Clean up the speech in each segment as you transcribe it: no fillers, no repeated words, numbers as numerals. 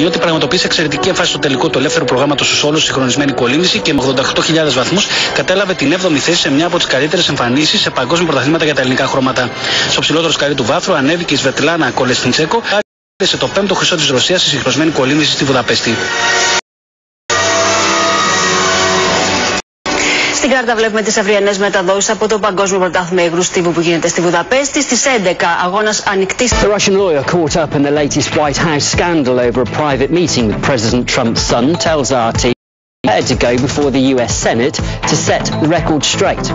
Ότι πραγματοποίησε εξαιρετική εμφάνιση στο τελικό του ελεύθερου προγράμματος στους όλους, συγχρονισμένη κολύμβηση και με 88.000 βαθμούς κατέλαβε την 7η θέση σε μια από τις καλύτερες εμφανίσεις σε παγκόσμια πρωταθλήματα για τα ελληνικά χρώματα. Στο ψηλότερο σκαλί του βάθρου ανέβηκε η Σβετλάνα Κολεσνιτσέκο, σε το 5ο χρυσό της Ρωσίας στη συγχρονισμένη κολύμβηση στη Βουδαπέστη. Στην κάρτα βλέπουμε τις αυριανές μεταδόσεις από το Παγκόσμιο Πρωτάθλημα Υγρού Στίβου που γίνεται στη Βουδαπέστη. Στις 11 αγώνας ανοιχτής. The Russian lawyer caught up in the latest White House scandal over a private meeting with President Trump's son tells RT to go before the US Senate to set the record straight.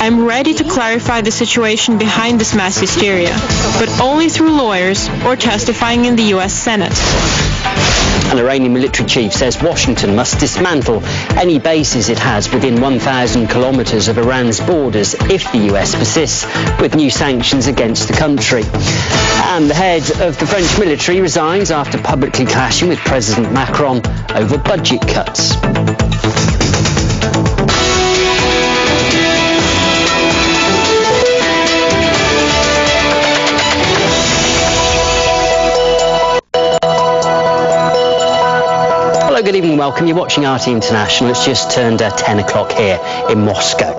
I'm ready to clarify the situation behind this mass hysteria, but only through lawyers or testifying in the US Senate. An Iranian military chief says Washington must dismantle any bases it has within 1,000 kilometers of Iran's borders if the US persists with new sanctions against the country. And the head of the French military resigns after publicly clashing with President Macron over budget cuts. Hello, good evening, welcome. You're watching RT International. It's just turned 10 o'clock here in Moscow.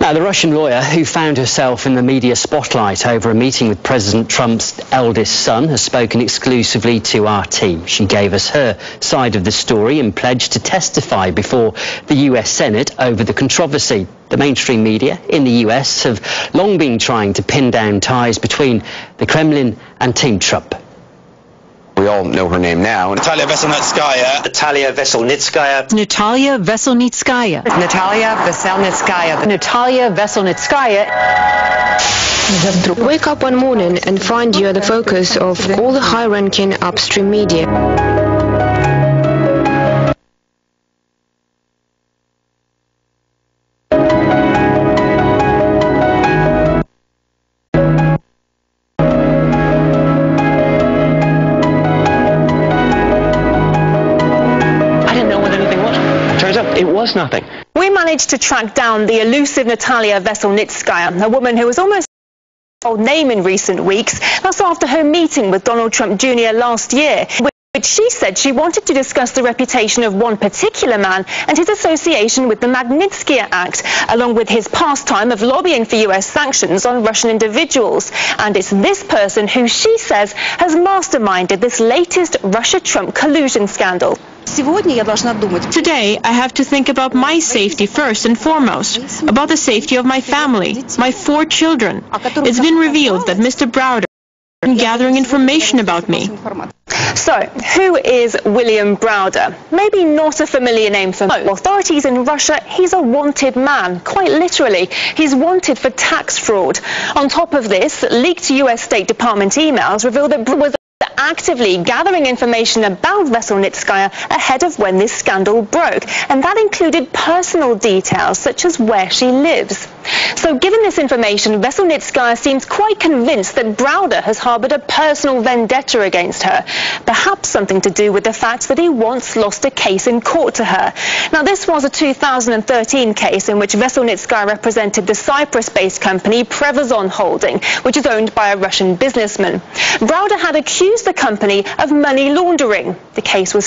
Now, the Russian lawyer who found herself in the media spotlight over a meeting with President Trump's eldest son has spoken exclusively to RT. She gave us her side of the story and pledged to testify before the US Senate over the controversy. The mainstream media in the US have long been trying to pin down ties between the Kremlin and Team Trump. We all know her name now. Natalia Veselnitskaya. Natalia Veselnitskaya. Natalia Veselnitskaya. Natalia Veselnitskaya. Natalia Veselnitskaya. Wake up one morning and find you are the focus of all the high-ranking upstream media. It was nothing. We managed to track down the elusive Natalia Veselnitskaya, a woman who was almost a old name in recent weeks. That's after her meeting with Donald Trump Jr. last year, which she said she wanted to discuss the reputation of one particular man and his association with the Magnitsky Act, along with his pastime of lobbying for US sanctions on Russian individuals. And it's this person who she says has masterminded this latest Russia-Trump collusion scandal. Today, I have to think about my safety first and foremost, about the safety of my family, my 4 children. It's been revealed that Mr. Browder is gathering information about me. So, who is William Browder? Maybe not a familiar name for most authorities in Russia. He's a wanted man, quite literally. He's wanted for tax fraud. On top of this, leaked US State Department emails reveal that Browder was actively gathering information about Veselnitskaya ahead of when this scandal broke, and that included personal details such as where she lives. So given this information, Veselnitskaya seems quite convinced that Browder has harbored a personal vendetta against her, perhaps something to do with the fact that he once lost a case in court to her. Now, this was a 2013 case in which Veselnitskaya represented the Cyprus-based company Prevozon Holding, which is owned by a Russian businessman. Browder had accused the company of money laundering. The case was